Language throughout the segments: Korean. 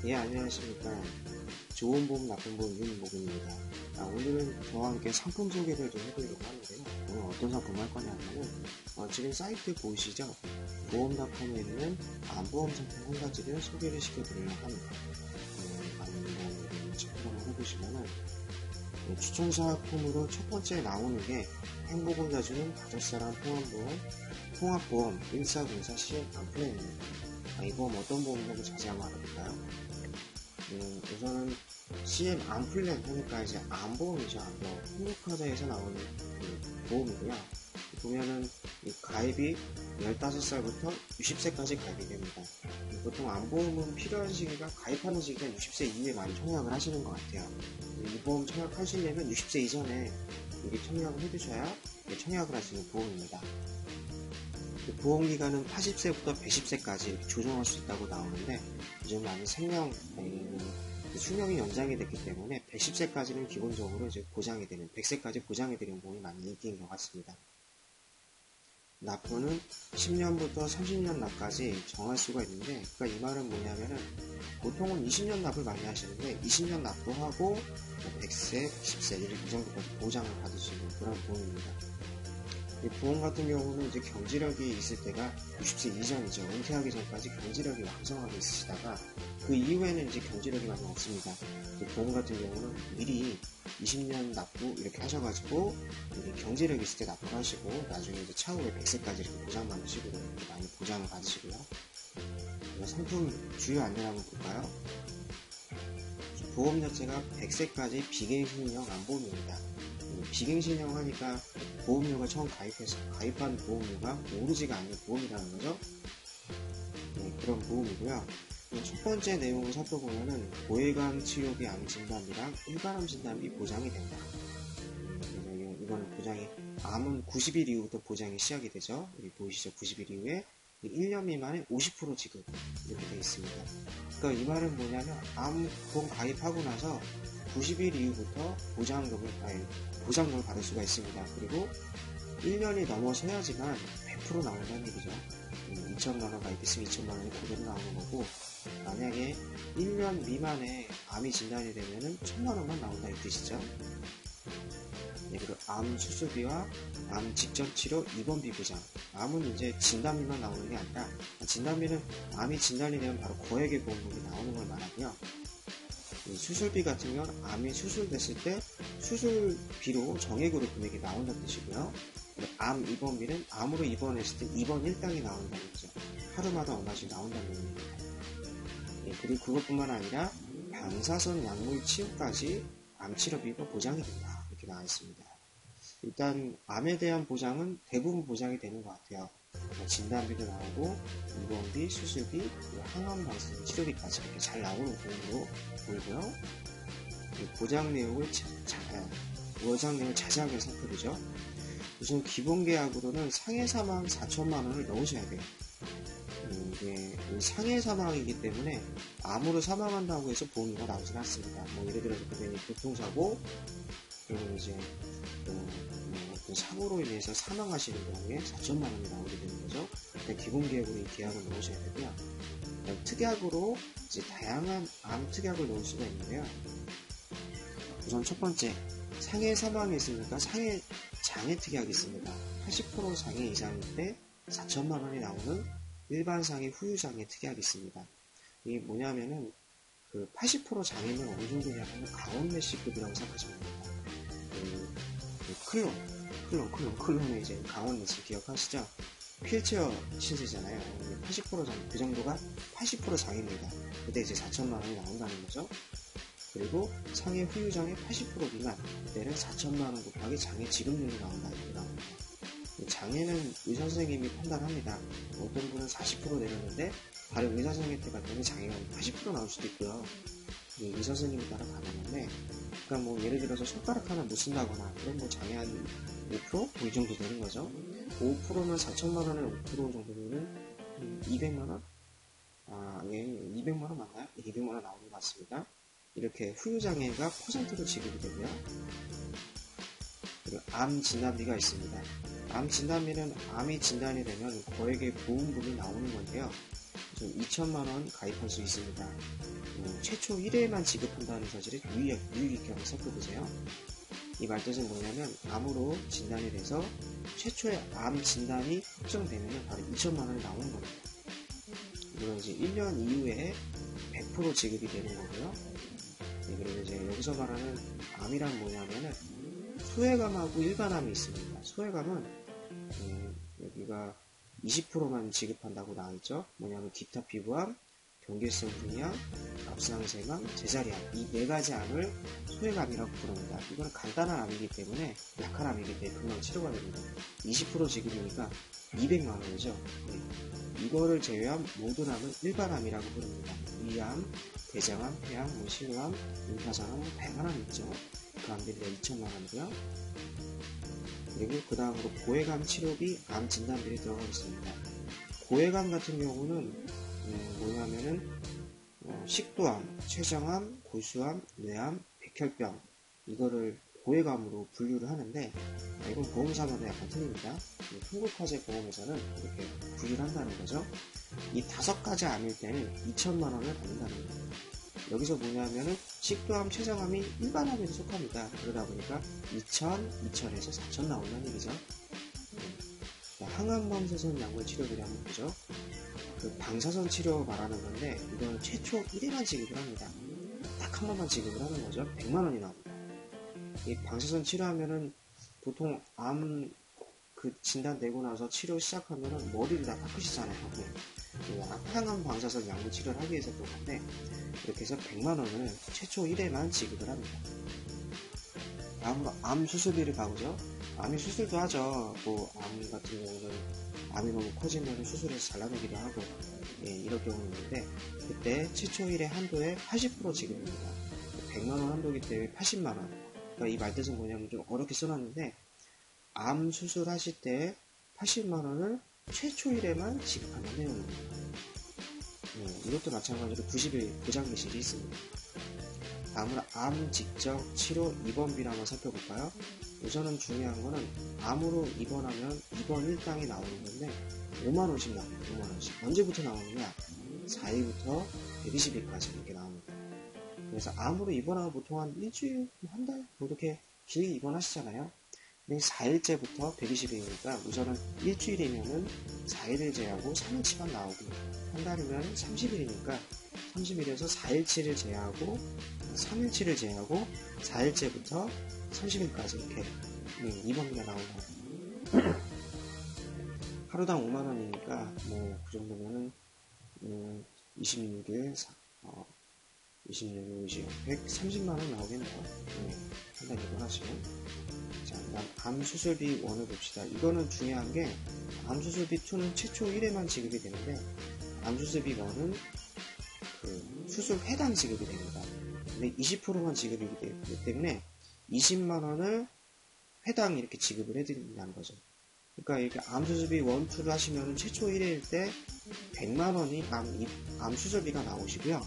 예, 안녕하십니까. 좋은 봄, 나쁜 봄, 윤목입니다. 오늘은 저와 함께 상품 소개를 좀 해보려고 하는데요. 오늘 어떤 상품 할 거냐면은, 지금 사이트 보이시죠? 보험닷컴에 있는 안보험 상품 한 가지를 소개를 시켜드리려고 합니다. 많은 분들이 참고를 해보시면은, 추천 상품으로 첫 번째 나오는 게 행복을 주는 가족사랑 통합보험 1404 CM 암플랜입니다. 이 보험 어떤 보험인지 자세히 한번 알아볼까요? 우선은 CM 암플랜 하니까 이제 암보험이죠. 암보험. 행복하자에서 나오는 보험이고요. 보면은 이 가입이 15살부터 60세까지 가입이 됩니다. 보통 암보험은 필요한 시기가 가입하는 시기가 60세 이후에 많이 청약을 하시는 것 같아요. 이 보험 청약하시려면 60세 이전에 미리 청약을 해두셔야 청약을 하시는 보험입니다. 보험기간은 80세부터 110세까지 이렇게 조정할 수 있다고 나오는데 요즘 많이 수명이 연장이 됐기 때문에 110세까지는 기본적으로 이제 보장이 되는 100세까지 보장이 되는 보험이 많이 인기인 것 같습니다. 납부는 10년부터 30년 납까지 정할 수가 있는데, 그러니까 이 말은 뭐냐면은 보통은 20년 납을 많이 하시는데 20년 납부하고 100세, 10세 이렇게 그 정도까지 보장을 받으시는 그런 보험입니다. 이 보험 같은 경우는 이제 경제력이 있을 때가 60세 이전이죠. 은퇴하기 전까지 경제력이 왕성하게 있으시다가 그 이후에는 이제 경제력이 많이 없습니다. 보험 같은 경우는 미리 20년 납부 이렇게 하셔가지고 경제력이 있을 때 납부를 하시고 나중에 이제 차후에 100세까지 이렇게 보장 받으시고 이렇게 많이 보장을 받으시고요. 상품 주요 안내를 한번 볼까요? 보험 자체가 100세까지 비갱신형 암보험입니다. 비갱신형 하니까 보험료가 처음 가입한 보험료가 오르지가 않는 보험이라는 거죠. 그런 보험이고요. 첫 번째 내용을 살펴보면은 고해감 치료비 암 진단비랑 일반암 진단비 보장이 된다. 그래서 이거는 보장이 암은 90일 이후부터 보장이 시작이 되죠. 여기 보이시죠? 90일 이후에 1년 미만에 50% 지급 이렇게 되어 있습니다. 그러니까 이 말은 뭐냐면 암보험 가입하고 나서 90일 이후부터 보장금을 받을 수가 있습니다. 그리고 1년이 넘어서야지만 100% 나온다는 얘기죠. 2천만원 가입했으면 2천만원이 그대로 나오는 거고, 만약에 1년 미만에 암이 진단이 되면은 1,000만원만 나온다 이 뜻이죠. 그리고 암 수술비와 암 직접 치료 입원비 보장. 암은 이제 진단비만 나오는 게 아니라, 진단비는 암이 진단이 되면 바로 고액의 보험금이 나오는 걸 말하고요. 수술비 같은 경우는 암이 수술됐을 때 수술비로 정액으로 금액이 나온다는 뜻이고요. 암 입원비는 암으로 입원했을 때 입원 일당이 나온다는 거죠. 하루마다 얼마씩 나온다는 얘기입니다. 그리고 그것뿐만 아니라 방사선 약물 치료까지 암 치료비가 보장이 된다 이렇게 나와 있습니다. 일단 암에 대한 보장은 대부분 보장이 되는 것 같아요. 진단비도 나오고 입원비, 수술비, 그리고 항암 방사선 치료비까지 이렇게 잘 나오는 보험으로 보이고요. 보장 내용을 자세하게 살펴보죠. 우선 기본 계약으로는 상해 사망 4천만원을 넣으셔야 돼요. 이게 상해 사망이기 때문에 암으로 사망한다고 해서 보험료가 나오진 않습니다. 예를 들어서 그냥 교통사고, 그리고 이제 사고로 인해서 사망하시는 경우에 4천만원이 나오게 되는 거죠. 기본 계약으로 이 계약을 넣으셔야 되고요. 특약으로 이제 다양한 암 특약을 넣을 수가 있는데요. 우선 첫 번째, 상해 사망이 있으니까 상해 장애 특약이 있습니다. 80% 장애 이상일 때 4천만원이 나오는 일반 상해 후유 장애 특약이 있습니다. 이게 뭐냐면은 80% 장애면 어느 정도냐면 강원 메시급이라고 생각하시면 됩니다. 클론의 이제 강원 메시 기억하시죠? 휠체어 신세잖아요. 80% 장애, 그 정도가 80% 장애입니다. 그때 이제 4천만원이 나온다는 거죠. 그리고 상해 후유 장애 80% 미만, 그때는 4천만원 곱하기 장애 지급률이 나온다 이렇게 나옵니다. 장애는 의사 선생님이 판단합니다. 어떤 분은 40% 내렸는데 다른 의사 선생님한테 갔더니 장애가 80% 나올 수도 있고요. 의사 선생님에 따라 다르는데, 그러니까 예를 들어서 손가락 하나 못 쓴다거나 그런 장애 한 5%? 이 정도 되는 거죠. 5%면 4천만원에 5% 정도면은 200만원? 200만원 맞나요? 200만원 나오는 것 같습니다. 이렇게 후유장애가 퍼센트로 지급이 되고요. 그리고 암 진단비가 있습니다. 암 진단비는 암이 진단이 되면 고액의 보험금이 나오는 건데요. 좀 2천만원 가입할 수 있습니다. 최초 1회만 지급한다는 사실을 유의 깊게 한번 살펴보세요. 이 말뜻은 뭐냐면 암으로 진단이 돼서 최초의 암 진단이 확정되면 바로 2천만원이 나오는 겁니다. 이건 이제 1년 이후에 100% 지급이 되는 거고요. 네, 그리고 이제 여기서 말하는 암이란 뭐냐면은 소외감하고 일반암이 있습니다. 소외감은 여기가 20%만 지급한다고 나와있죠. 뭐냐면 기타 피부암, 경계성 분양, 갑상쇠암, 제자리암 이 4가지 암을 소외감이라고 부릅니다. 이건 간단한 암이기 때문에 약한 암이기 때문에 금방 치료가 됩니다. 20% 지급이니까 200만원이죠. 네. 이거를 제외한 모든 암은 일반암이라고 부릅니다. 위암, 대장암, 폐암, 신우암, 임파선암, 다양한 암이 있죠. 그 암들이 다 2천만원이고요. 그리고 그 다음으로 고해감 치료비, 암 진단비를 들어가겠습니다. 고해감 같은 경우는 뭐냐면은 식도암, 췌장암, 고수암, 뇌암, 백혈병 이거를 고해감으로 분류를 하는데 이건 보험사마다 약간 틀립니다. 한국화재 보험에서는 이렇게 분류를 한다는 거죠. 이 5가지 암일 때는 2천만원을 받는다는 거예요. 여기서 뭐냐면은 식도암, 췌장암이 일반암에 속합니다. 그러다 보니까 2천에서 4천 나온다는 얘기죠. 항암방사선 약물 치료비를 한번 보죠. 그 방사선 치료 말하는 건데 이거는 최초 1회만 지급을 합니다. 딱 한 번만 지급을 하는 거죠. 100만원이 나옵니다. 이 방사선 치료하면은 보통 암 그 진단 되고 나서 치료 시작하면은 머리를 다 깎으시잖아요. 항암 방사선 약물 치료를 하기 위해서 그런 건데 이렇게 해서 100만원을 최초 1회만 지급을 합니다. 다음으로 암 수술비를 가보죠. 암이 수술도 하죠. 뭐 암 같은 경우는 암이 너무 커지면 수술해서 잘라내기도 하고 이럴 경우는 있는데 그때 최초 1회 한도에 80% 지급입니다. 100만원 한도이기 때문에 80만원. 그러니까 이 말뜻은 뭐냐면 좀 어렵게 써놨는데 암 수술하실 때 80만원을 최초 1회만 지급한다는 내용입니다. 이것도 마찬가지로 90일 보장기실이 있습니다. 다음으로 암 직접 치료 입원비를 한번 살펴볼까요? 우선은 중요한 거는 암으로 입원하면 입원 일당이 나오는 건데 5만원씩 나옵니다. 5만원씩. 언제부터 나오느냐? 4일부터 120일까지 이렇게 나옵니다. 그래서 암으로 입원하면 보통 한 일주일, 한 달? 뭐 이렇게 길게 입원하시잖아요. 근데 4일째부터 120일이니까 우선은 일주일이면은 4일을 제외하고 3일치만 나오고 한 달이면 30일이니까 30일에서 4일치를 제외하고 3일치를 제외하고 4일째부터 30일까지 이렇게 입원비가 나온다. 하루당 5만원이니까 뭐 그 정도면은 26일 26일 130만원 나오겠네요. 한 달 입원하시면. 자, 그다음 암 수술비 1을 봅시다. 이거는 중요한 게 암 수술비 2는 최초 1회만 지급이 되는데 암 수술비 1은 그 수술 회당 지급이 됩니다. 근데 20%만 지급이 되기 때문에 20만원을 회당 이렇게 지급을 해드린다는 거죠. 그러니까 이렇게 암 수술비 1, 2를 하시면 최초 1회일 때 100만원이 암 수술비가 나오시고요.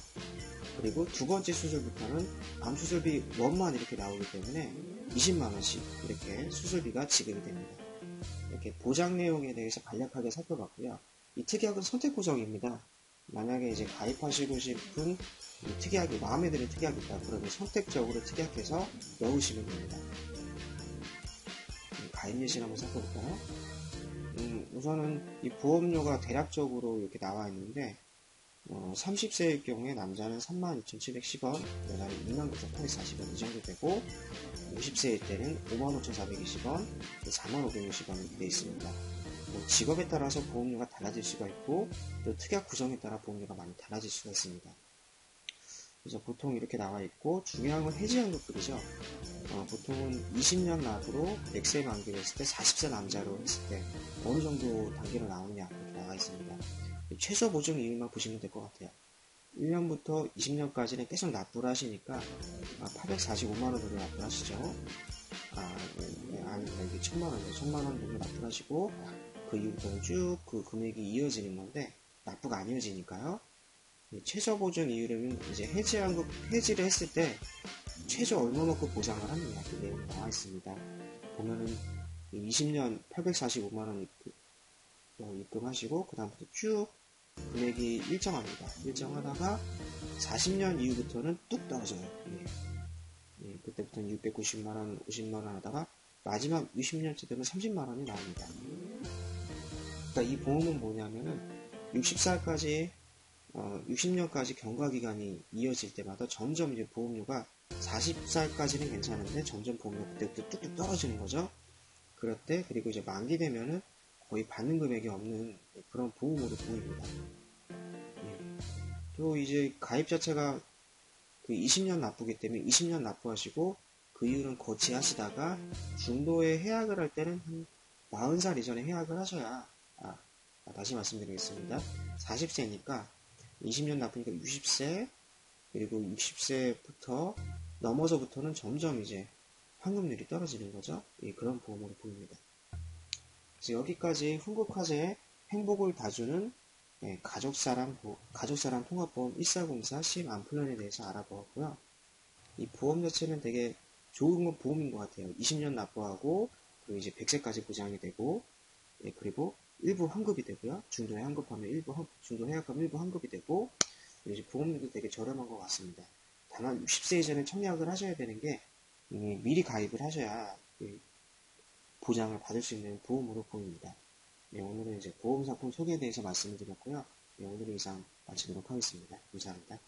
그리고 두 번째 수술부터는 암 수술비 1만 이렇게 나오기 때문에 20만원씩 이렇게 수술비가 지급이 됩니다. 이렇게 보장 내용에 대해서 간략하게 살펴봤고요. 이 특약은 선택 보정입니다. 만약에 이제 가입하시고 싶은 특약이 마음에 드는 특약이 있다. 그러면 선택적으로 특약해서 넣으시면 됩니다. 가입 예시를 한번 살펴볼까요? 우선은 이 보험료가 대략적으로 이렇게 나와 있는데 30세일 경우에 남자는 32,710원, 여자는 29,840원 이 정도 되고 50세일 때는 55,420원, 45,560원 이렇게 되어 있습니다. 직업에 따라서 보험료가 달라질 수가 있고 또 특약 구성에 따라 보험료가 많이 달라질 수가 있습니다. 그래서 보통 이렇게 나와 있고 중요한 건 해지연금급이죠. 보통은 20년 납으로 100세 만기로 했을 때 40세 남자로 했을 때 어느 정도 단계로 나오냐 이렇게 나와 있습니다. 최소 보증 이율만 보시면 될 것 같아요. 1년부터 20년까지는 계속 납부를 하시니까 845만원 정도 납부를 하시죠. 아닙니다. 이게 1000만원이에요. 1000만원 정도 납부를 하시고 그 이후부터는 쭉 그 금액이 이어지는 건데 납부가 안 이어지니까요. 최저 보증 이율은 이제 해지를 했을 때 최저 얼마만큼 보장을 하느냐 그 내용이 나와 있습니다. 보면은 20년 845만원 입금하시고 그 다음부터 쭉 금액이 일정합니다. 일정하다가 40년 이후부터는 뚝 떨어져요. 그때부터는 690만원, 50만원 하다가 마지막 60년째 되면 30만원이 나옵니다. 그러니까 이 보험은 뭐냐면은 60살까지 60년까지 경과기간이 이어질 때마다 점점 이제 보험료가 40살까지는 괜찮은데 점점 보험료가 그때부터 뚝뚝 떨어지는 거죠. 그럴 때 그리고 이제 만기 되면은 거의 받는 금액이 없는 그런 보험으로 보입니다. 또 이제 가입 자체가 그 20년 납부기 때문에 20년 납부하시고 그 이후는 거치하시다가 중도에 해약을 할 때는 한 40살 이전에 해약을 하셔야 다시 말씀드리겠습니다. 40세니까 20년 납부니까 60세 그리고 60세부터 넘어서부터는 점점 이제 환급률이 떨어지는 거죠. 그런 보험으로 보입니다. 그래서 여기까지 흥국화재의 행복을 다주는 가족사랑 통합보험 1404 10안플랜에 대해서 알아보았고요. 이 보험 자체는 되게 좋은 보험인 것 같아요. 20년 납부하고 그리고 이제 100세까지 보장이 되고 그리고 일부 환급이 되고요. 중도에 환급하면 중도 해약하면 일부 환급이 되고 이제 보험료도 되게 저렴한 것 같습니다. 다만 60세 이전에 청약을 하셔야 되는 게 미리 가입을 하셔야 보장을 받을 수 있는 보험으로 보입니다. 오늘은 이제 보험상품 소개에 대해서 말씀을 드렸고요. 오늘은 이상 마치도록 하겠습니다. 감사합니다.